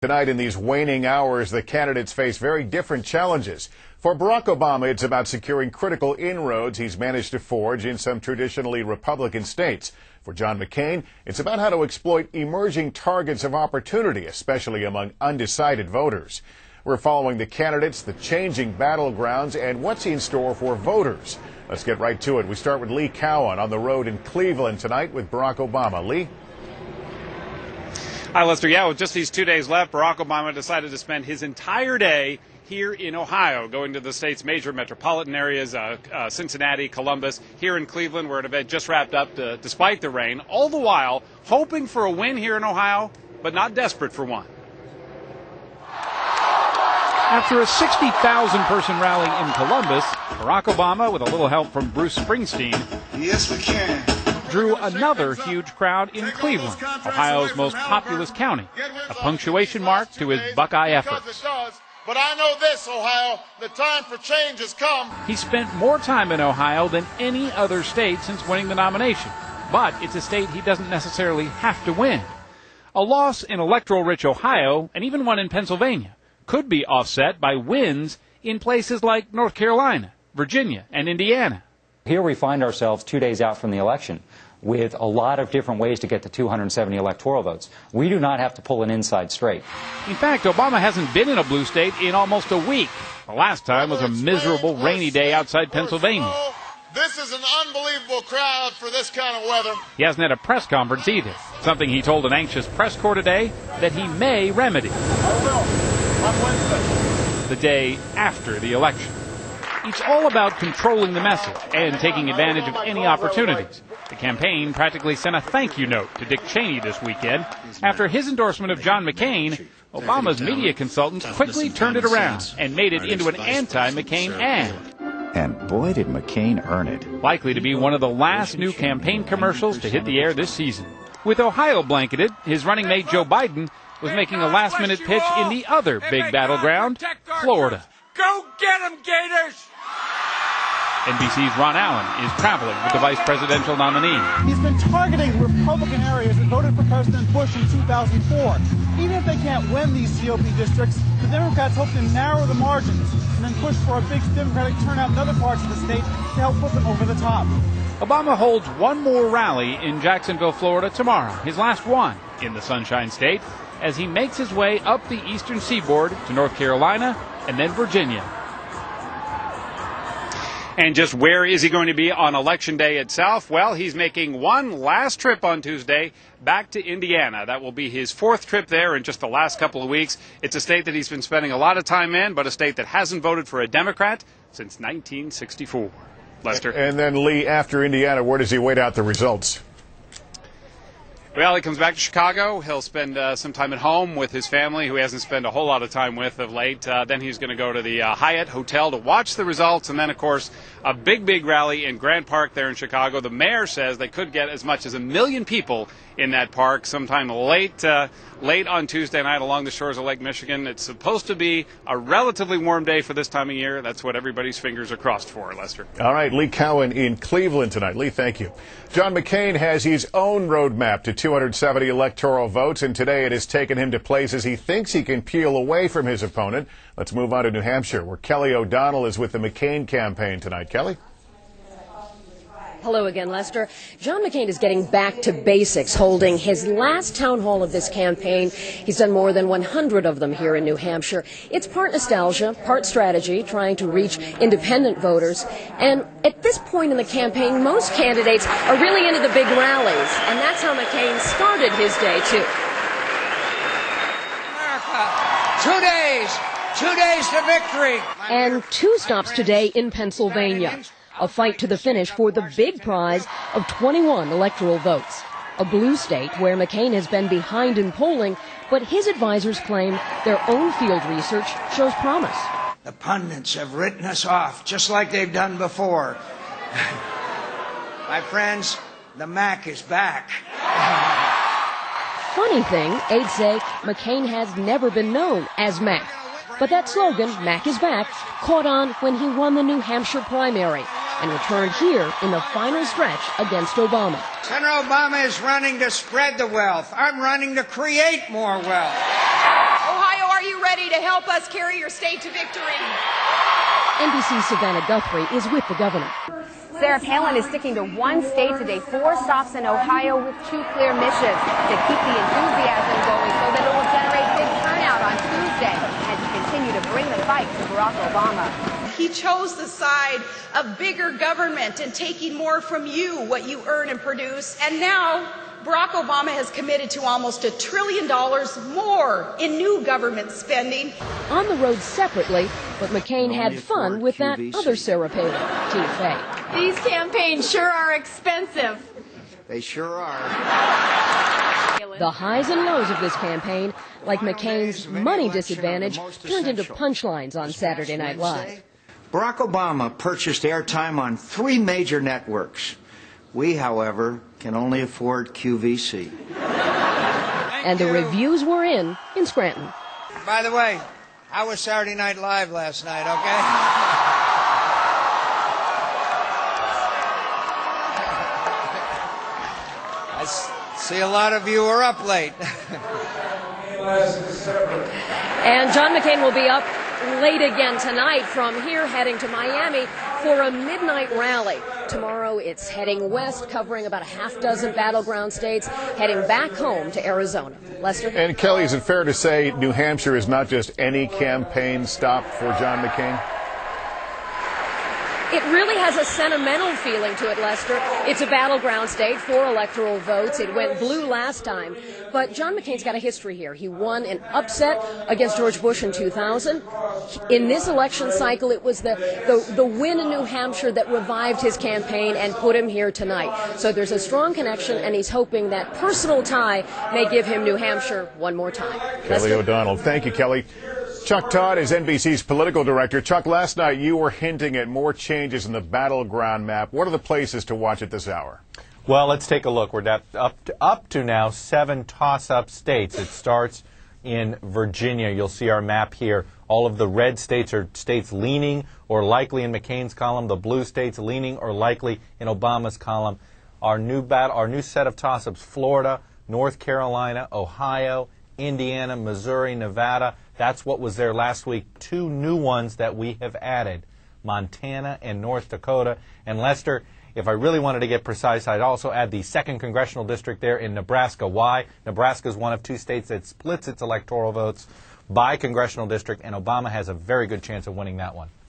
Tonight, in these waning hours, the candidates face very different challenges. For Barack Obama, it's about securing critical inroads he's managed to forge in some traditionally Republican states. For John McCain, it's about how to exploit emerging targets of opportunity, especially among undecided voters. We're following the candidates, the changing battlegrounds, and what's in store for voters. Let's get right to it. We start with Lee Cowan on the road in Cleveland tonight with Barack Obama. Lee? Hi, Lester. Yeah, with just these 2 days left, Barack Obama decided to spend his entire day here in Ohio, going to the state's major metropolitan areas, Cincinnati, Columbus, here in Cleveland, where an event just wrapped up despite the rain, all the while hoping for a win here in Ohio, but not desperate for one. After a 60,000-person rally in Columbus, Barack Obama, with a little help from Bruce Springsteen, yes, we can, drew another huge crowd in Cleveland, Ohio's most populous county, a punctuation mark to his Buckeye efforts. But I know this, Ohio, the time for change has come. He spent more time in Ohio than any other state since winning the nomination, but it's a state he doesn't necessarily have to win. A loss in electoral-rich Ohio, and even one in Pennsylvania, could be offset by wins in places like North Carolina, Virginia, and Indiana. Here we find ourselves 2 days out from the election with a lot of different ways to get to 270 electoral votes. We do not have to pull an inside straight. In fact, Obama hasn't been in a blue state in almost a week. The last time was a miserable rainy day outside Pennsylvania. This is an unbelievable crowd for this kind of weather. He hasn't had a press conference either, something he told an anxious press corps today that he may remedy. I will, on Wednesday. The day after the election. It's all about controlling the message and taking advantage of any opportunities. The campaign practically sent a thank you note to Dick Cheney this weekend. After his endorsement of John McCain, Obama's media consultants quickly turned it around and made it into an anti-McCain ad. And boy, did McCain earn it. Likely to be one of the last new campaign commercials to hit the air this season. With Ohio blanketed, his running mate Joe Biden was making a last-minute pitch in the other big battleground, Florida. Go get 'em, Gators! NBC's Ron Allen is traveling with the vice presidential nominee. He's been targeting Republican areas that voted for President Bush in 2004. Even if they can't win these GOP districts, the Democrats hope to narrow the margins and then push for a big Democratic turnout in other parts of the state to help put them over the top. Obama holds one more rally in Jacksonville, Florida tomorrow, his last one in the Sunshine State, as he makes his way up the eastern seaboard to North Carolina and then Virginia. And just where is he going to be on Election Day itself? Well, he's making one last trip on Tuesday back to Indiana. That will be his fourth trip there in just the last couple of weeks. It's a state that he's been spending a lot of time in, but a state that hasn't voted for a Democrat since 1964. Lester. And then, Lee, after Indiana, where does he wait out the results? Well, he comes back to Chicago. He'll spend some time at home with his family, who he hasn't spent a whole lot of time with of late. Then he's going to go to the Hyatt Hotel to watch the results. And then, of course, a big rally in Grant Park there in Chicago. The mayor says they could get as much as 1 million people in that park sometime late on Tuesday night along the shores of Lake Michigan. It's supposed to be a relatively warm day for this time of year. That's what everybody's fingers are crossed for, Lester. All right, Lee Cowan in Cleveland tonight. Lee, thank you. John McCain has his own roadmap to 270 electoral votes, and today it has taken him to places he thinks he can peel away from his opponent. Let's move on to New Hampshire, where Kelly O'Donnell is with the McCain campaign tonight. Kelly? Hello again, Lester. John McCain is getting back to basics, holding his last town hall of this campaign. He's done more than 100 of them here in New Hampshire. It's part nostalgia, part strategy, trying to reach independent voters. And at this point in the campaign, most candidates are really into the big rallies. And that's how McCain started his day, too. America, 2 days to victory. And 2 stops today in Pennsylvania. A fight to the finish for the big prize of 21 electoral votes. A blue state where McCain has been behind in polling, but his advisors claim their own field research shows promise. The pundits have written us off just like they've done before. My friends, the Mac is back. Funny thing, aides say McCain has never been known as Mac. But that slogan, Mac is back, caught on when he won the New Hampshire primary and returned here in the final stretch against Obama. Senator Obama is running to spread the wealth. I'm running to create more wealth. ready to help us carry your state to victory. NBC's Savannah Guthrie is with the governor. Sarah Palin is sticking to one state today, 4 stops in Ohio with 2 clear missions to keep the enthusiasm going so that it will generate big turnout on Tuesday and to continue to bring the fight to Barack Obama. He chose the side of bigger government and taking more from you, what you earn and produce. And now Barack Obama has committed to almost $1 trillion more in new government spending. On the road separately, but McCain had fun with that other Sarah Palin, Tina Fey. These campaigns sure are expensive. They sure are. The highs and lows of this campaign, like McCain's money disadvantage, turned into punchlines on Saturday Night Live. Barack Obama purchased airtime on 3 major networks. We, however, can only afford QVC. And the reviews were in Scranton. By the way, how was Saturday Night Live last night, okay? I see a lot of you are up late. And John McCain will be up late again tonight from here, heading to Miami for a midnight rally. Tomorrow it's heading west, covering about a half dozen battleground states, heading back home to Arizona. Lester? And Kelly, is it fair to say New Hampshire is not just any campaign stop for John McCain? It really has a sentimental feeling to it, Lester. It's a battleground state, 4 electoral votes. It went blue last time. But John McCain's got a history here. He won an upset against George Bush in 2000. In this election cycle, it was the win in New Hampshire that revived his campaign and put him here tonight. So there's a strong connection, and he's hoping that personal tie may give him New Hampshire one more time. Kelly Lester? O'Donnell. Thank you, Kelly. Chuck Todd is NBC's political director. Chuck, last night you were hinting at more changes in the battleground map. What are the places to watch at this hour? Well, let's take a look. We're up to now 7 toss-up states. It starts in Virginia. You'll see our map here. All of the red states are states leaning or likely in McCain's column. The blue states leaning or likely in Obama's column. Our new set of toss-ups: Florida, North Carolina, Ohio, Indiana, Missouri, Nevada. That's what was there last week. 2 new ones that we have added: Montana and North Dakota. And Lester, if I really wanted to get precise, I'd also add the 2nd congressional district there in Nebraska. Why? Nebraska is one of 2 states that splits its electoral votes by congressional district, and Obama has a very good chance of winning that one.